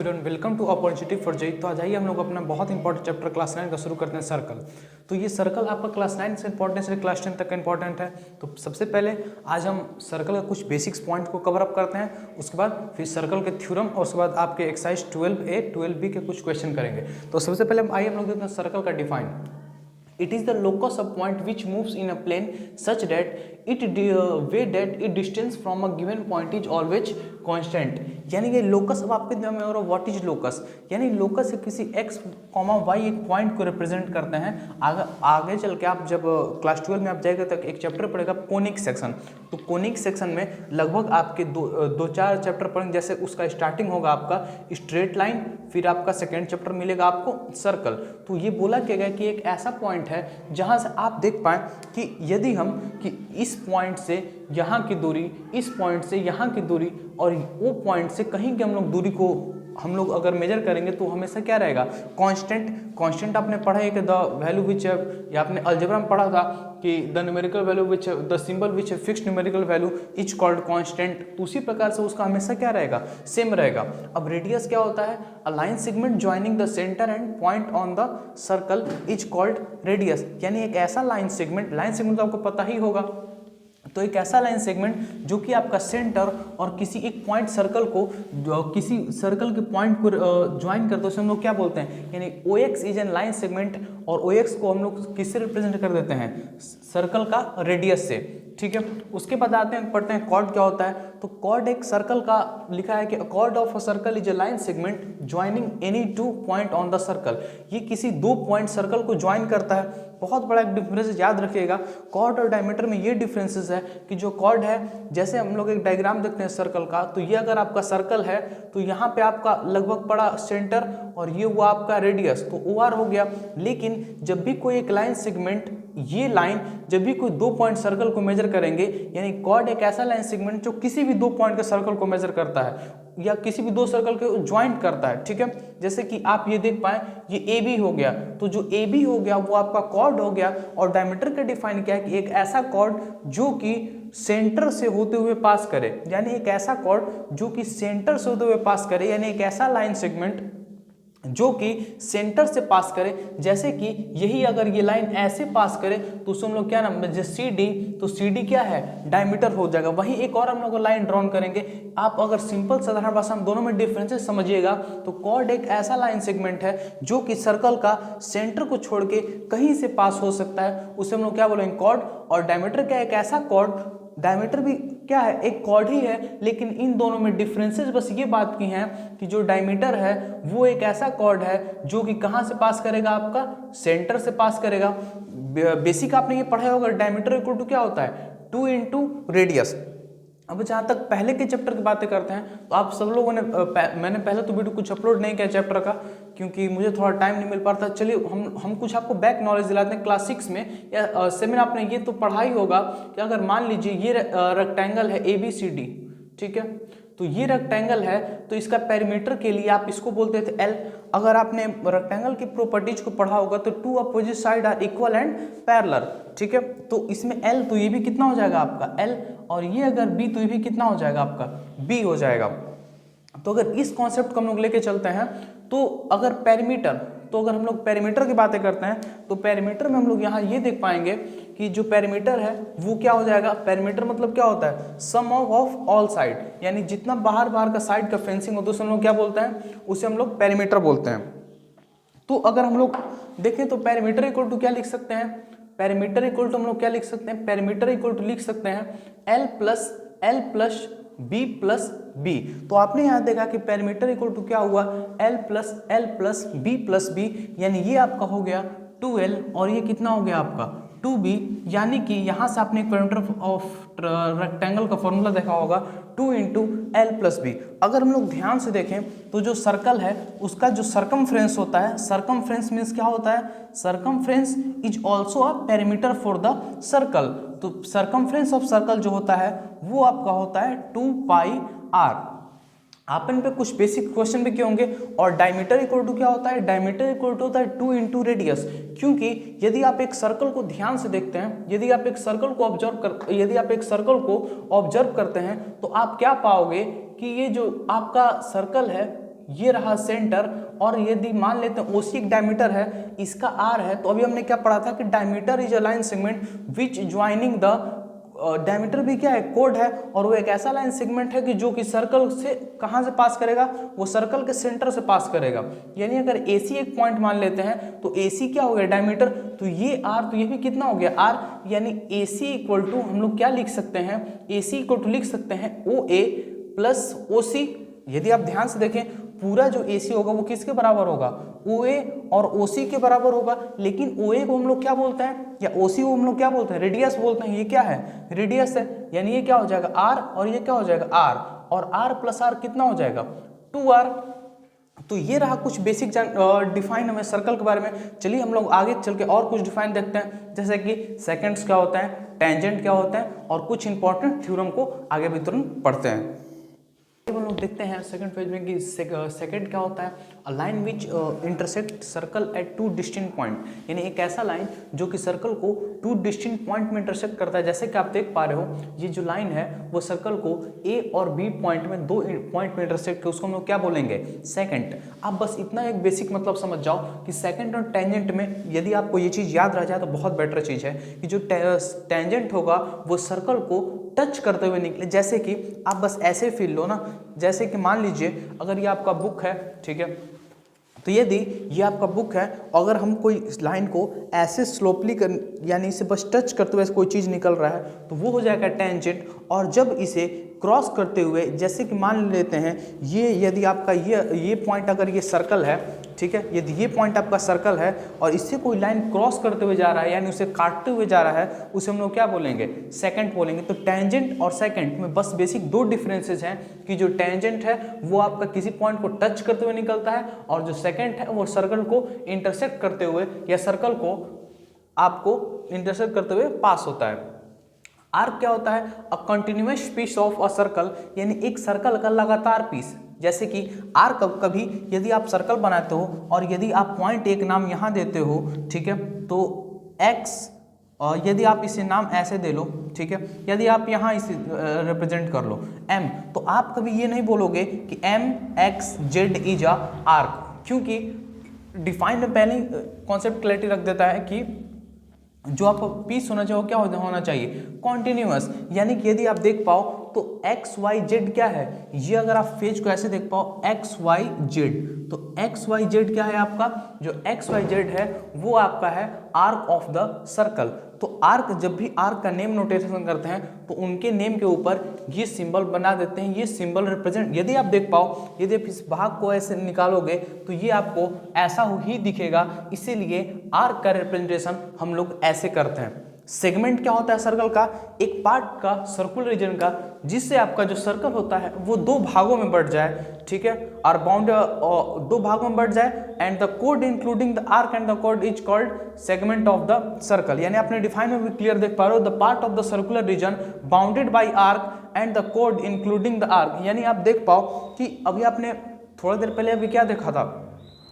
Student welcome to opportunity for JEE. तो आज आइए हम लोग अपना बहुत इंपॉर्टेंट चैप्टर क्लास 9 का शुरू करते हैं, सर्कल। तो ये सर्कल आपका क्लास 9 से इंपॉर्टेंट है, क्लास 10 तक का इंपॉर्टेंट है। तो सबसे पहले आज हम सर्कल का कुछ बेसिक्स पॉइंट को कवर अप करते हैं, उसके बाद फिर सर्कल के थ्योरम और उसके बाद आपके एक्सरसाइज 12A 12B के कुछ क्वेश्चन करेंगे। तो सबसे पहले आइए हम लोग देखते हैं सर्कल का define. It is the locus of point which moves in a plane such that its distance from a given point is always constant। यानी कि लोकस, अब आपके दिमाग में हो रहा है व्हाट इज लोकस, यानी लोकस किसी x, y एक पॉइंट को रिप्रेजेंट करते हैं। आगे चल के आप जब क्लास 12 में आप जाएगा तक एक चैप्टर पढ़ेगा कोनिक सेक्शन। तो कोनिक सेक्शन में लगभग आपके दो चार चैप्टर पढ़ेंगे। जैसे उसका स्टार्टिंग होगा आपका स्ट्रेट लाइन, फिर आपका सेकेंड चैप्टर मिलेगा आपको सर्कल। तो ये बोला गया कि एक ऐसा पॉइंट है जहां से आप देख पाएं कि यदि हम कि इस पॉइंट से यहाँ की दूरी, इस पॉइंट से यहाँ की दूरी और वो पॉइंट से कहीं की हम लोग दूरी को हम लोग अगर मेजर करेंगे तो हमेशा क्या रहेगा, कांस्टेंट। आपने पढ़ा है कि द वैल्यू विच, या आपने अलजेब्रा में पढ़ा था कि the numerical value which, the symbol which fixed numerical value is called constant. उसी प्रकार से उसका हमेशा क्या रहेगा, सेम रहेगा। अब रेडियस क्या होता है, a line segment joining the centre and point on the circle is called radius. यानी एक ऐसा लाइन सेगमेंट तो आपको पता ही होगा। तो एक ऐसा लाइन सेगमेंट जो कि आपका सेंटर और किसी एक पॉइंट सर्कल को, किसी सर्कल के पॉइंट को ज्वाइन करते हैं, उसे हम लोग क्या बोलते हैं, यानी OX is an line segment. और OX को हम लोग किससे रिप्रेजेंट कर देते हैं, सर्कल का रेडियस से। ठीक है, उसके बाद आते हैं पढ़ते हैं कॉर्ड क्या होता है। तो कॉर्ड एक सर्कल का, लिखा है कि chord of a circle is a line segment joining any two point on the circle. ये किसी दो पॉइंट सर्कल को ज्वाइन करता है। बहुत बड़ा एक डिफरेंस याद रखिएगा, कॉर्ड और डायमीटर में ये डिफरेंसेस है कि जो कॉर्ड है, जैसे हम लोग एक डायग्राम देखते हैं सर्कल का, तो ये अगर आपका सर्कल है तो यहाँ पे आपका लगभग पड़ा सेंटर और ये हुआ आपका रेडियस, तो OR हो गया। लेकिन जब भी कोई एक लाइन सेगमेंट, ये लाइन जब भी कोई दो पॉइंट सर्कल को मेजर करेंगे, यानी कॉर्ड एक ऐसा लाइन सेगमेंट जो किसी भी दो पॉइंट के सर्कल को मेजर करता है या किसी भी दो सर्कल को ज्वाइंट करता है। ठीक है, जैसे कि आप ये देख पाए ये AB हो गया, तो जो AB हो गया वो आपका कॉर्ड हो गया। और डायमीटर का डिफाइन क्या है कि एक ऐसा कॉर्ड जो कि सेंटर से होते हुए पास करे, यानी एक ऐसा कॉर्ड जो कि सेंटर से होते हुए पास करे, यानी एक ऐसा लाइन सेगमेंट जो कि सेंटर से पास करे। जैसे कि यही अगर ये लाइन ऐसे पास करे तो उसे हम लोग क्या नाम, जैसे CD, तो CD क्या है, डायमीटर हो जाएगा। वहीं एक और हम लोग लाइन ड्रॉन करेंगे। आप अगर सिंपल साधारण भाषा में दोनों में डिफरेंसेस समझिएगा तो कॉर्ड एक ऐसा लाइन सेगमेंट है जो कि सर्कल का सेंटर को छोड़ के कहीं से पास हो सकता है, उसे हम लोग क्या बोलेंगे, कॉर्ड। और डायमीटर क्या है, एक ऐसा कॉर्ड, डायमीटर भी क्या है, एक कॉर्ड ही है, लेकिन इन दोनों में डिफरेंसेस बस ये बात की हैं कि जो डायमीटर है वो एक ऐसा कॉर्ड है जो कि कहाँ से पास करेगा, आपका सेंटर से पास करेगा। बेसिक आपने ये पढ़ा होगा, डायमीटर इक्वल टू क्या होता है, 2 इंटू रेडियस। अब जहाँ तक पहले के चैप्टर की बातें करते हैं तो आप सब लोगों ने, मैंने पहले तो वीडियो कुछ अपलोड नहीं किया चैप्टर का क्योंकि मुझे थोड़ा टाइम नहीं मिल पाता। चलिए हम कुछ आपको बैक नॉलेज दिलाते हैं। क्लास 6 में या 7 में आपने ये तो पढ़ा ही होगा कि अगर मान लीजिए ये रेक्टेंगल है ABCD, ठीक है, तो ये रेक्टेंगल है तो इसका पेरीमीटर के लिए आप इसको बोलते थे L। अगर आपने रेक्टेंगल की प्रॉपर्टीज को पढ़ा होगा तो two opposite side are equal and parallel. ठीक है, तो इसमें L, तो ये भी कितना हो जाएगा आपका L, और ये अगर B तो ये भी कितना हो जाएगा आपका B हो जाएगा। तो अगर इस कॉन्सेप्ट को हम लोग लेके चलते हैं तो अगर पेरीमीटर, तो अगर हम लोग पेरीमीटर की बातें करते हैं तो पेरीमीटर में हम लोग यहाँ ये देख पाएंगे कि जो पेरीमीटर है वो क्या हो जाएगा, पेरीमीटर मतलब क्या होता है, सम ऑफ ऑल साइड, यानी जितना बाहर का साइड का फेंसिंग होता है उसे हम लोग क्या बोलते हैं, उसे हम लोग पेरीमीटर बोलते हैं। तो अगर हम लोग देखें तो पेरीमीटर इक्वल टू क्या लिख सकते हैं, पेरीमीटर इक्वल टू हम लोग क्या लिख सकते हैं, पेरीमीटर इक्वल टू लिख सकते हैं L plus B plus B। तो आपने यहाँ देखा कि पेरीमीटर इक्वल टू क्या हुआ, L plus B plus B, यानी ये आपका हो गया 2L और ये कितना हो गया आपका 2B। यानी कि यहाँ से आपने पेरीमीटर ऑफ रेक्टेंगल का फॉर्मूला देखा होगा 2 इंटू L प्लस B। अगर हम लोग ध्यान से देखें तो जो सर्कल है उसका जो सरकमफ्रेंस होता है, सरकमफ्रेंस मीन्स क्या होता है, circumference is also a perimeter for the circle. तो सरकमफ्रेंस ऑफ सर्कल जो होता है वो आपका होता है 2πr। आप इन पे कुछ बेसिक क्वेश्चन भी किए होंगे। और डायमीटर इक्वल टू क्या होता है, डायमीटर इक्वल टू होता है 2 इंटू रेडियस। क्योंकि यदि आप एक सर्कल को ध्यान से देखते हैं, यदि आप एक सर्कल को ऑब्जर्व करते हैं तो आप क्या पाओगे कि ये जो आपका सर्कल है ये रहा सेंटर, और यदि मान लेते हैं OC एक डायमीटर है, इसका R है, तो अभी हमने क्या पढ़ा था कि diameter is a line segment which joining the diameter भी क्या है, कोड है, और वो एक ऐसा लाइन सेगमेंट है कि जो कि सर्कल से कहाँ से पास करेगा, वो सर्कल के सेंटर से पास करेगा। यानी अगर AC एक पॉइंट मान लेते हैं तो AC क्या हो गया, डायमीटर, तो ये R, तो ये भी कितना हो गया R, यानी AC इक्वल टू हम लोग क्या लिख सकते हैं, AC इक्वल टू लिख सकते हैं OA प्लस OC। यदि आप ध्यान से देखें पूरा जो AC होगा वो किसके बराबर होगा, OA और OC के बराबर होगा, लेकिन OA को हम लोग क्या बोलते हैं, या OC को हम लोग क्या बोलते हैं, रेडियस बोलते हैं। ये क्या है, रेडियस है, यानी ये क्या हो जाएगा R, और ये क्या हो जाएगा R, और R प्लस R कितना हो जाएगा 2R। तो ये रहा कुछ बेसिक डिफाइन हमें सर्कल के बारे में। चलिए हम लोग आगे चल के और कुछ डिफाइन देखते हैं, जैसे कि सेकेंड्स क्या होता है, टेंजेंट क्या होता है, और कुछ इंपॉर्टेंट थ्योरम को आगे भी तुरंत पढ़ते हैं। हम लोग देखते हैं सेकंड पेज में कि सेकंड क्या होता है, a line which intersect circle eight two distinct point, यानी एक ऐसा लाइन जो कि सर्कल को टू डिस्टिंक्ट पॉइंट में इंटरसेक्ट करता है। जैसे कि आप देख पा रहे हो ये जो लाइन है वो सर्कल को A और B पॉइंट में, दो पॉइंट में इंटरसेक्ट कर, उसको हम लोग क्या बोलेंगे, सेकंड। आप बस इतना एक बेसिक मतलब समझ जाओ कि सेकंड और टेंजेंट में यदि आपको ये चीज़ याद रह जाए तो बहुत बेटर चीज़ है कि जो टेंजेंट होगा वो सर्कल को टच करते हुए निकले। जैसे कि आप बस ऐसे फील लो ना, जैसे कि मान लीजिए अगर ये आपका बुक है, ठीक है, तो यदि ये आपका बुक है, अगर हम कोई लाइन को ऐसे स्लोपली कर, यानी इसे बस टच करते हुए कोई चीज़ निकल रहा है तो वो हो जाएगा टेंजेंट। और जब इसे क्रॉस करते हुए, जैसे कि मान लेते हैं ये, यदि आपका ये पॉइंट अगर ये सर्कल है, ठीक है, यदि ये पॉइंट आपका सर्कल है और इससे कोई लाइन क्रॉस करते हुए जा रहा है, यानी उसे काटते हुए जा रहा है, उसे हम लोग क्या बोलेंगे, सेकंड बोलेंगे। तो टेंजेंट और सेकंड में बस बेसिक दो डिफरेंसेस हैं कि जो टेंजेंट है वो आपका किसी पॉइंट को टच करते हुए निकलता है, और जो सेकंड है वो सर्कल को इंटरसेक्ट करते हुए या सर्कल को आपको इंटरसेक्ट करते हुए पास होता है। आर्क क्या होता है, a continuous piece of a circle, यानी एक सर्कल का लगातार पीस। जैसे कि आर्क कभी यदि आप सर्कल बनाते हो और यदि आप पॉइंट एक नाम यहाँ देते हो, ठीक है, तो x, और यदि आप इसे नाम ऐसे दे लो, ठीक है, यदि आप यहाँ इसे रिप्रेजेंट कर लो m, तो आप कभी ये नहीं बोलोगे कि mx/z इज अ आर्क, क्योंकि डिफाइन में पहले कॉन्सेप्ट क्लैरिटी रख देता है कि जो आपका पीस होना चाहिए वो क्या होना चाहिए, कॉन्टिन्यूअस। यानी कि यदि आप देख पाओ तो एक्स वाई जेड क्या है, ये अगर आप फेज को ऐसे देख पाओ एक्स वाई जेड, तो एक्स वाई जेड क्या है आपका, जो एक्स वाई जेड है वो आपका है आर्क ऑफ द सर्कल। तो आर्क, जब भी आर्क का नेम नोटेशन करते हैं तो उनके नेम के ऊपर ये सिंबल बना देते हैं, ये सिंबल रिप्रेजेंट, यदि आप देख पाओ, यदि आप इस भाग को ऐसे निकालोगे तो ये आपको ऐसा ही दिखेगा, इसीलिए आर्क का रिप्रेजेंटेशन हम लोग ऐसे करते हैं। सेगमेंट क्या होता है सर्कल का, एक पार्ट का सर्कुलर रीजन का, जिससे आपका जो सर्कल होता है वो दो भागों में बढ़ जाए, ठीक है, और बाउंड दो भागों में बढ़ जाए, and the code including the arc and the code is called segment of the circle. यानी आपने डिफाइन में भी क्लियर देख पा रहे हो, the part of the circular region bounded by arc and the code including the arc. यानी आप देख पाओ कि अभी आपने थोड़ा देर पहले अभी क्या देखा था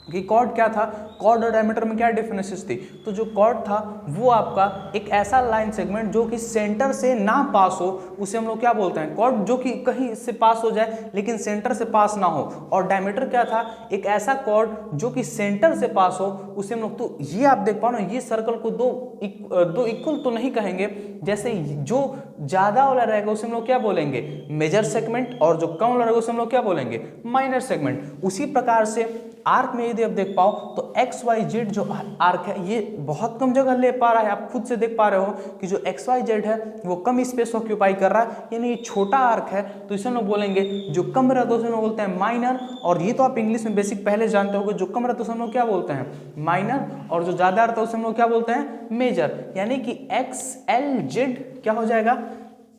कि कॉर्ड क्या था, कॉर्ड और डायमीटर में क्या डिफरेंसेस थी। तो जो कॉर्ड था वो आपका एक ऐसा लाइन सेगमेंट जो कि सेंटर से ना पास हो, उसे हम लोग क्या बोलते हैं, कॉर्ड, जो कि कहीं से पास हो जाए लेकिन सेंटर से पास ना हो। और डायमीटर क्या था, एक ऐसा कॉर्ड जो कि सेंटर से पास हो, उसे हम लोग, तो ये आप देख पाओ ना, ये सर्कल को दो इक्वल तो नहीं कहेंगे, जैसे जो ज्यादा वाला रहेगा उसे हम लोग क्या बोलेंगे, मेजर सेगमेंट, और जो कम वाला रहेगा उसे हम लोग क्या बोलेंगे, माइनर सेगमेंट। उसी प्रकार से आर्क में यदि आप देख पाओ तो एक्स वाई जेड जो आर्क है ये बहुत कम जगह ले पा रहा है, आप खुद से देख पा रहे हो कि जो एक्स वाई जेड है वो कम स्पेस ऑक्यूपाई कर रहा है, यानी ये छोटा आर्क है, तो इसे हम लोग बोलेंगे, जो कम रहता है उसे हम लोग बोलते हैं माइनर। और ये तो आप इंग्लिश में बेसिक पहले जानते होगे, जो कम रहता है उसे हम लोग क्या बोलते हैं, माइनर, और जो ज्यादा रहता है उसे हम लोग क्या बोलते हैं, मेजर। यानी कि एक्स एल जेड क्या हो जाएगा,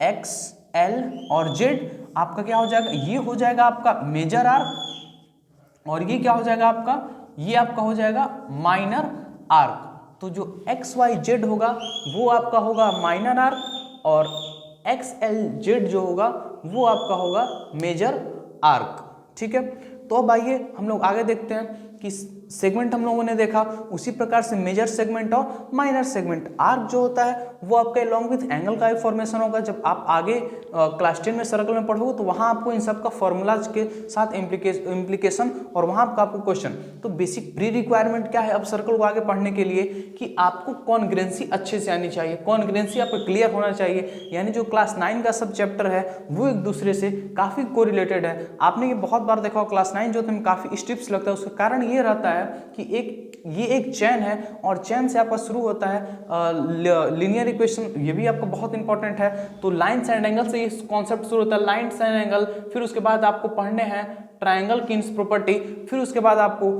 एक्स एल और जेड आपका क्या हो जाएगा, ये हो जाएगा आपका मेजर आर्क, और ये क्या हो जाएगा आपका, ये आपका हो जाएगा माइनर आर्क। तो जो एक्स वाई जेड होगा वो आपका होगा माइनर आर्क, और एक्स एल जेड जो होगा वो आपका होगा मेजर आर्क, ठीक है। तो अब आइए हम लोग आगे देखते हैं कि सेगमेंट हम लोगों ने देखा, उसी प्रकार से मेजर सेगमेंट और माइनर सेगमेंट। आर्क जो होता है वो आपका अलॉन्ग विथ एंगल का एक फॉर्मेशन होगा। जब आप आगे क्लास 10 में सर्कल में पढ़ोगे तो वहाँ आपको इन सब का फॉर्मूलाज के साथ इम्प्लीकेशन और वहाँ आपको क्वेश्चन। तो बेसिक प्री रिक्वायरमेंट क्या है अब सर्कल को आगे पढ़ने के लिए कि आपको कॉन्ग्रुएंसी अच्छे से आनी चाहिए, कॉन्ग्रुएंसी आपको क्लियर होना चाहिए, यानी जो क्लास 9 का सब चैप्टर है वो एक दूसरे से काफ़ी कोरिलेटेड है। आपने ये बहुत बार देखा हो, क्लास 9 जो तुम्हें काफ़ी स्ट्रिप्स लगता है, उसका कारण ये रहता है कि ये एक चेन है और चेन से आपका शुरू होता है लीनियर इक्वेशन, ये भी आपको बहुत इंपॉर्टेंट है। तो लाइन्स एंड एंगल से ये कॉन्सेप्ट शुरू होता है, लाइन्स एंड एंगल, फिर उसके बाद आपको पढ़ने हैं ट्राइंगल की प्रॉपर्टी, फिर उसके बाद आपको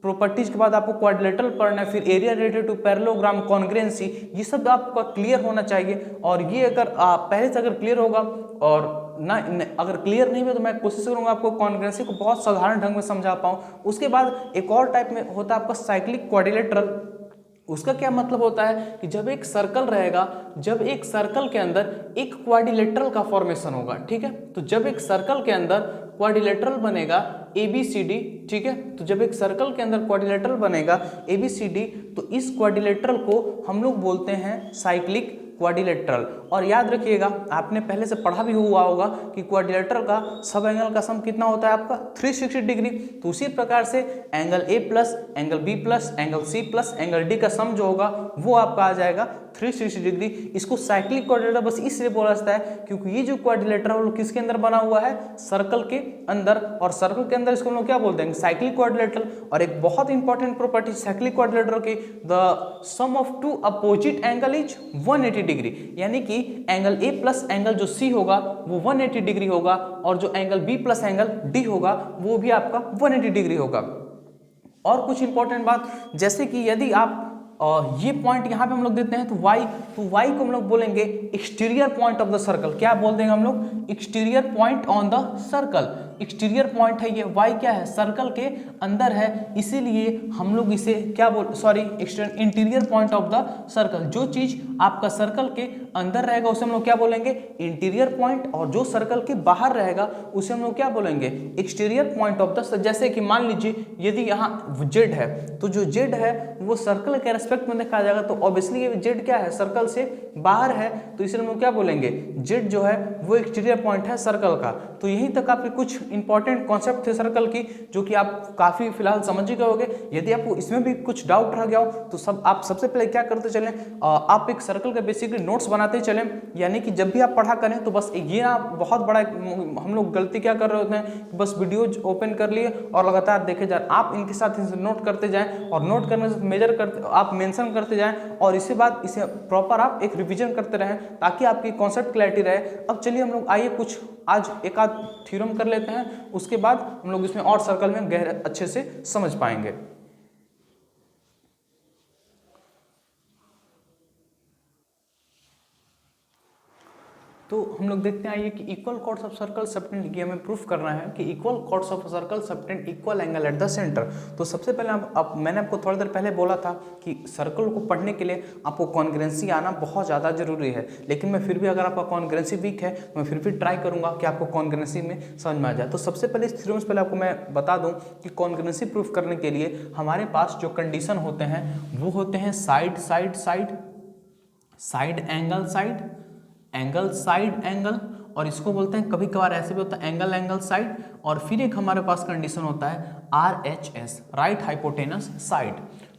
प्रॉपर्टीज के बाद आपको क्वाड्रिलेटरल पढ़ना है, फिर area related to parallelogram, congruency, ये सब आपका क्लियर होना चाहिए। और ये अगर पहले से अगर क्लियर होगा और ना अगर क्लियर नहीं हुआ तो मैं कोशिश करूंगा आपको कॉन्ग्रुएंसी को बहुत साधारण ढंग में समझा पाऊँ। उसके बाद एक और टाइप में होता है आपका साइक्लिक क्वाड्रिलेटरल। उसका क्या मतलब होता है कि जब एक सर्कल रहेगा, जब एक सर्कल के अंदर एक क्वाड्रिलेटरल का फॉर्मेशन होगा, ठीक है। तो जब एक सर्कल के अंदर क्वाड्रिलेटरल बनेगा ABCD, ठीक है, तो जब एक सर्कल के अंदर क्वाड्रिलेटरल बनेगा ABCD, तो इस क्वाड्रिलेटरल को हम लोग बोलते हैं साइक्लिक क्वाड्रिलेटरल। और याद रखिएगा, आपने पहले से पढ़ा भी हुआ होगा कि क्वाड्रिलेटरल का सब एंगल का सम कितना होता है आपका 360 डिग्री। तो उसी प्रकार से angle A plus, angle B plus, angle C plus, angle D का सम जो होगा वो आपका आ जाएगा 360 डिग्री। इसको साइक्लिक क्वाड्रिलेटरल बस इसलिए बोला जाता है क्योंकि ये जो क्वाड्रिलेटरल है वो किसके अंदर बना हुआ है, सर्कल के अंदर, और सर्कल के अंदर इसको हम लोग क्या बोलते हैं, साइक्लिक क्वाड्रिलेटरल। और एक बहुत इंपॉर्टेंट प्रॉपर्टी साइक्लिक क्वाड्रिलेटरल की, the sum of two opposite angle is 180 degree, यानी कि एंगल A प्लस एंगल जो C होगा वो 180 डिग्री होगा, और जो angle B plus angle D होगा वो भी आपका 180 डिग्री होगा। और कुछ इंपॉर्टेंट बात, जैसे कि यदि आप ये पॉइंट यहाँ पे हम लोग देते हैं तो y को हम लोग बोलेंगे exterior point of the circle. क्या बोल देंगे हम लोग, exterior point on the circle. Exterior point है ये, y क्या है, सर्कल के अंदर है, इसीलिए हम लोग इसे क्या interior point of the circle. जो चीज आपका सर्कल के अंदर रहेगा उसे हम लोग क्या बोलेंगे, इंटीरियर पॉइंट, और जो सर्कल के बाहर रहेगा उसे हम लोग क्या बोलेंगे, एक्सटीरियर पॉइंट ऑफ द। जैसे कि मान लीजिए यदि यहाँ z है, तो जो z है वो सर्कल के रेस्पेक्ट में देखा जाएगा, तो ऑब्वियसली ये z क्या है, सर्कल से बाहर है, तो इसे हम लोग क्या बोलेंगे, z जो है वो एक्सटीरियर पॉइंट है सर्कल का। तो यहीं तक आपके कुछ इंपॉर्टेंट कॉन्सेप्ट थे सर्कल की जो कि आप काफी फिलहाल समझ ही गए होंगे। यदि आपको इसमें भी कुछ डाउट रह गया हो तो आप सबसे पहले क्या करते चलें, आप एक सर्कल का बेसिकली नोट्स बनाते चलें, यानी कि जब भी आप पढ़ा करें तो बस ये ना बहुत बड़ा हम लोग गलती क्या कर रहे होते हैं, बस वीडियो ओपन कर लिए और लगातार देखे जाए। आप इनके साथ नोट करते जाएं, और नोट करने से मेजर करते आप मेंशन करते जाएं, और इसके बाद इसे प्रॉपर आप एक रिवीजन करते रहें ताकि आपकी कॉन्सेप्ट क्लैरिटी रहे। अब चलिए हम लोग आइए कुछ आज एक आध थ्योरम कर लेते हैं, उसके बाद हम लोग इसमें और सर्कल में गहरे अच्छे से समझ पाएंगे। तो हम लोग देखते हैं आइए कि equal chords of circle subtend, ये हमें प्रूफ करना है कि equal chords of circle subtend equal angle at the centre. तो सबसे पहले मैंने आपको थोड़ी देर पहले बोला था कि सर्कल को पढ़ने के लिए आपको कॉन्ग्रुएंसी आना बहुत ज़्यादा जरूरी है, लेकिन मैं फिर भी अगर आपका कॉन्ग्रुएंसी वीक है तो मैं फिर भी ट्राई करूँगा कि आपको कॉन्ग्रुएंसी में समझ में आ जाए। तो सबसे पहले इस थ्योरम से पहले आपको मैं बता दूँ कि कॉन्ग्रुएंसी प्रूफ करने के लिए हमारे पास जो कंडीशन होते हैं वो होते हैं side side side, side angle side, angle side angle, और इसको बोलते हैं कभी कभार ऐसे भी होता है एंगल एंगल साइड। और फिर एक हमारे पास कंडीशन होता है RHS, राइट हाइपोटेनस साइड।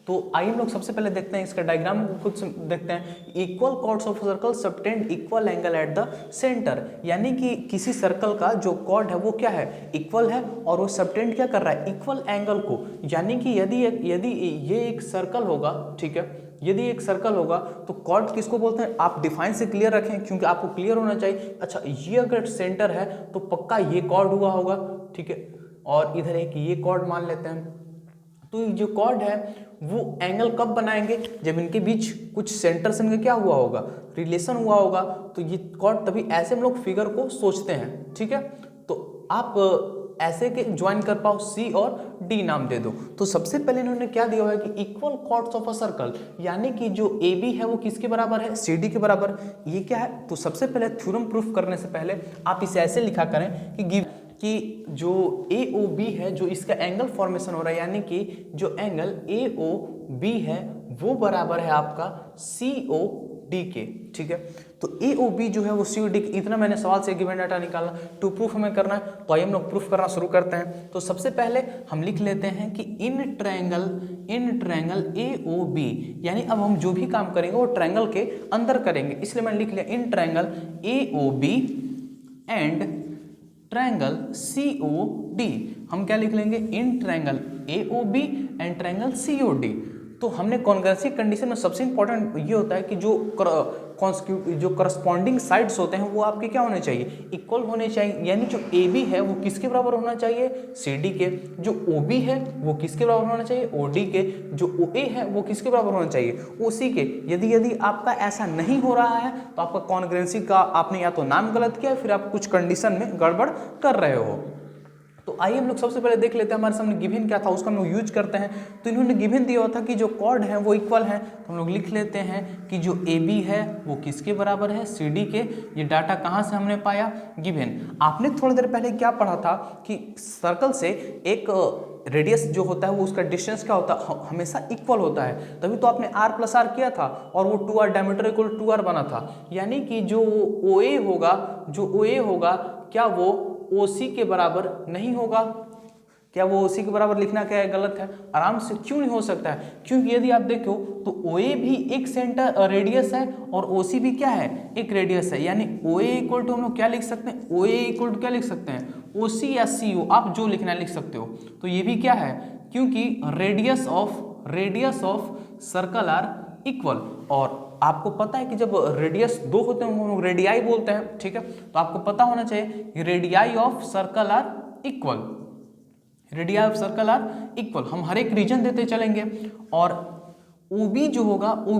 तो आइए हम लोग सबसे पहले देखते हैं इसका डायग्राम को खुद से देखते हैं। Equal chords of circle subtend equal angle at the centre, यानी कि किसी सर्कल का जो कॉर्ड है वो क्या है, इक्वल है, और वो सबटेंड क्या कर रहा है, इक्वल एंगल को। यानी कि यदि ये एक सर्कल होगा, ठीक है, यदि एक सर्कल होगा तो कॉर्ड किसको बोलते हैं, आप डिफाइन से क्लियर रखें क्योंकि आपको क्लियर होना चाहिए। अच्छा, ये अगर सेंटर है तो पक्का ये कॉर्ड हुआ होगा, ठीक है, और इधर एक ये कॉर्ड मान लेते हैं। तो ये जो कॉर्ड है वो एंगल कब बनाएंगे, जब इनके बीच कुछ सेंटर से इनका क्या हुआ होगा, रिलेशन हुआ होगा। तो ये कॉर्ड तभी ऐसे हम लोग फिगर को सोचते हैं, ठीक है। तो आप ऐसे के ज्वाइन कर पाओ, C और D नाम दे दो। तो सबसे पहले इन्होंने क्या दिया हुआ है कि equal chords of a circle, यानी कि जो AB है वो किसके बराबर है, CD के बराबर। ये क्या है, तो सबसे पहले थ्योरम प्रूफ करने से पहले आप इसे ऐसे लिखा करें कि गिव कि जो AOB है, जो इसका एंगल फॉर्मेशन हो रहा है, यानी कि जो एंगल AOB है वो बराबर है आपका COD के। ठीक है, तो AOB जो है वो COD के, इतना मैंने सवाल से गिवन डाटा निकालना, टू प्रूफ हमें करना है। तो आइए हम लोग प्रूफ करना शुरू करते हैं। तो सबसे पहले हम लिख लेते हैं कि इन ट्रायंगल AOB, यानी अब हम जो भी काम करेंगे वो ट्रायंगल के अंदर करेंगे, इसलिए मैंने लिख लिया in triangle AOB and triangle COD। हम क्या लिख लेंगे, in triangle AOB and triangle COD। तो हमने कॉन्ग्रुएंसी कंडीशन में सबसे इंपॉर्टेंट ये होता है कि जो करस्पॉन्डिंग साइड्स होते हैं वो आपके क्या होने चाहिए, इक्वल होने चाहिए। यानी जो AB है वो किसके बराबर होना चाहिए, CD के। जो OB है वो किसके बराबर होना चाहिए, OD के। जो OA है वो किसके बराबर होना चाहिए, OC के। यदि आपका ऐसा नहीं हो रहा है तो आपका कॉन्ग्रुएंसी का आपने या तो नाम गलत किया, फिर आप कुछ कंडीशन में गड़बड़ कर रहे हो। तो आइए हम लोग सबसे पहले देख लेते हैं हमारे सामने गिवन क्या था, उसका हम लोग यूज करते हैं। तो इन्होंने गिवन दिया हुआ था कि जो कॉर्ड है वो इक्वल है, तो हम लोग लिख लेते हैं कि जो AB है वो किसके बराबर है, CD के। ये डाटा कहाँ से हमने पाया, गिवन। आपने थोड़ी देर पहले क्या पढ़ा था कि सर्कल से एक रेडियस जो होता है वो उसका डिस्टेंस क्या होता है, हमेशा इक्वल होता है। तभी तो आपने R + R किया था और वो 2R डायमीटर इक्वल 2R बना था। यानी कि जो OA होगा क्या वो OC के बराबर नहीं होगा। क्या वो OC के बराबर लिखना क्या है, गलत है। आराम से क्यों नहीं हो सकता है, क्योंकि यदि आप देखो तो OA भी एक सेंटर रेडियस है और OC भी क्या है, एक रेडियस है। यानी OA इक्वल टू हम लोग क्या लिख सकते हैं, OA इक्वल टू क्या लिख सकते हैं, OC या CO, आप जो लिखना लिख सकते हो। तो ये भी क्या है, क्योंकि radius of circle are equal. और आपको पता है कि जब रेडियस 2 होते हैं हम लोग रेडियाई बोलते हैं। ठीक है, तो आपको पता होना चाहिए radii of circle are equal, radii of circle are equal. हम हर एक रीजन देते चलेंगे। और OB जो होगा वो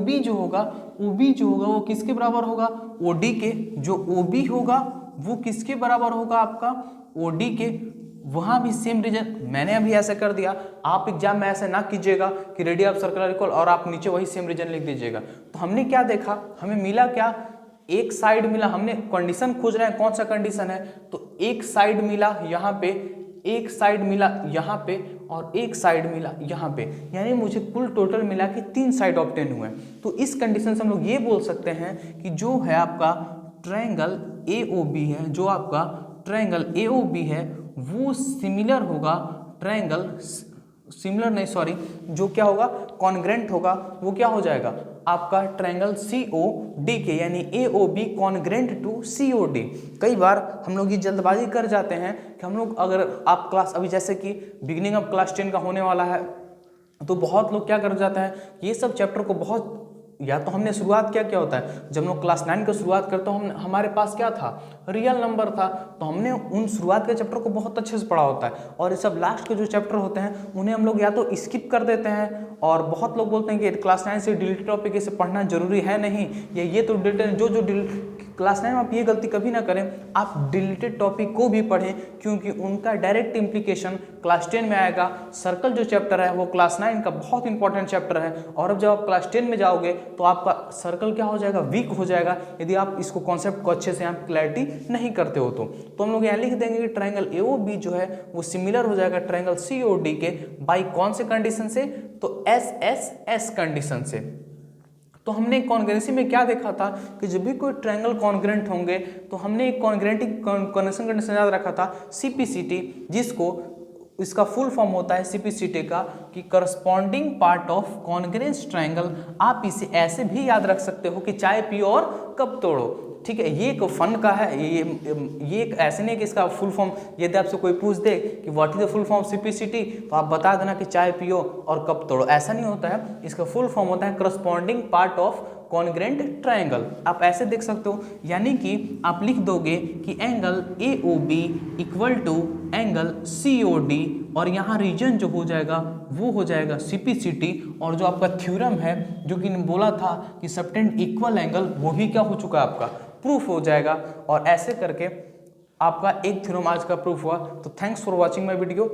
किसके बराबर होगा, OD के। जो OB होगा वो किसके बराबर होगा, आपका OD के। वहाँ भी सेम रीजन, मैंने अभी ऐसे कर दिया, आप एग्जाम में ऐसे ना कीजिएगा कि रेडियस ऑफ सर्कल इक्वल और आप नीचे वही सेम रीजन लिख दीजिएगा। तो हमने क्या देखा, हमें मिला क्या, एक साइड मिला। हमने कंडीशन खोज रहे हैं, कौन सा कंडीशन है, तो एक साइड मिला यहाँ पे, एक साइड मिला यहाँ पे और एक साइड मिला यहाँ पे। यानी मुझे कुल टोटल मिला कि 3 साइड ऑब्टेन हुए। तो इस कंडीशन से हम लोग ये बोल सकते हैं कि जो है आपका ट्रायंगल AOB है, जो आपका ट्रायंगल AOB है वो सिमिलर होगा जो क्या होगा, कॉन्ग्रेंट होगा। वो क्या हो जाएगा आपका ट्रायंगल COD के, यानी AOB कॉन्ग्रेंट टू COD। कई बार हम लोग ये जल्दबाजी कर जाते हैं कि हम लोग, अगर आप क्लास अभी जैसे कि बिगिनिंग ऑफ क्लास 10 का होने वाला है, तो बहुत लोग क्या कर जाते हैं, ये सब चैप्टर को बहुत, या तो हमने शुरुआत क्या होता है, जब हम लोग क्लास 9 की शुरुआत करते हैं, हमारे पास क्या था, रियल नंबर था। तो हमने उन शुरुआत के चैप्टर को बहुत अच्छे से पढ़ा होता है। और ये सब लास्ट के जो चैप्टर होते हैं उन्हें हम लोग या तो स्किप कर देते हैं, और बहुत लोग बोलते हैं कि क्लास 9 से डिलीटेड टॉपिक इसे पढ़ना जरूरी है नहीं, ये तो डिलीटेड जो क्लास 9 में आप ये गलती कभी ना करें, आप डिलीटेड टॉपिक को भी पढ़ें, क्योंकि उनका डायरेक्ट इम्प्लीकेशन क्लास 10 में आएगा। सर्कल जो चैप्टर है वो क्लास 9 का बहुत इंपॉर्टेंट चैप्टर है, और अब जब आप क्लास 10 में जाओगे तो आपका सर्कल क्या हो जाएगा, वीक हो जाएगा, यदि आप इसको कॉन्सेप्ट को अच्छे से यहाँ क्लैरिटी नहीं करते हो। तो हम लोग यहाँ लिख देंगे कि ट्रायंगल AOB जो है वो सिमिलर हो जाएगा ट्रायंगल COD के, बाई कौन से कंडीशन से, तो SSS कंडीशन से। तो हमने कॉन्ग्रुएंसी में क्या देखा था कि जब भी कोई ट्रायंगल कॉन्ग्रुएंट होंगे तो हमने एक कॉन्ग्रुएंटिंग कंडीशन याद रखा था CPCT, जिसको इसका फुल फॉर्म होता है CPCT का कि corresponding part of congruence triangle. आप इसे ऐसे भी याद रख सकते हो कि चाय पियो और कप तोड़ो। ठीक है, ये एक फन का है, ये एक ऐसे नहीं कि इसका फुल फॉर्म, यदि आपसे कोई पूछ दे कि what is the full form CPCT, तो आप बता देना कि चाय पियो और कप तोड़ो। ऐसा नहीं होता है, इसका फुल फॉर्म होता है corresponding part of congruent triangle. आप ऐसे देख सकते हो, यानी कि आप लिख दोगे कि angle AOB equal to angle COD, और यहाँ रीजन जो हो जाएगा वो हो जाएगा CPCT। और जो आपका थ्योरम है जो कि बोला था कि सबटेंड इक्वल एंगल, वो भी क्या हो चुका है, आपका प्रूफ हो जाएगा। और ऐसे करके आपका एक थ्योरम आज का प्रूफ हुआ। तो thanks for watching my video.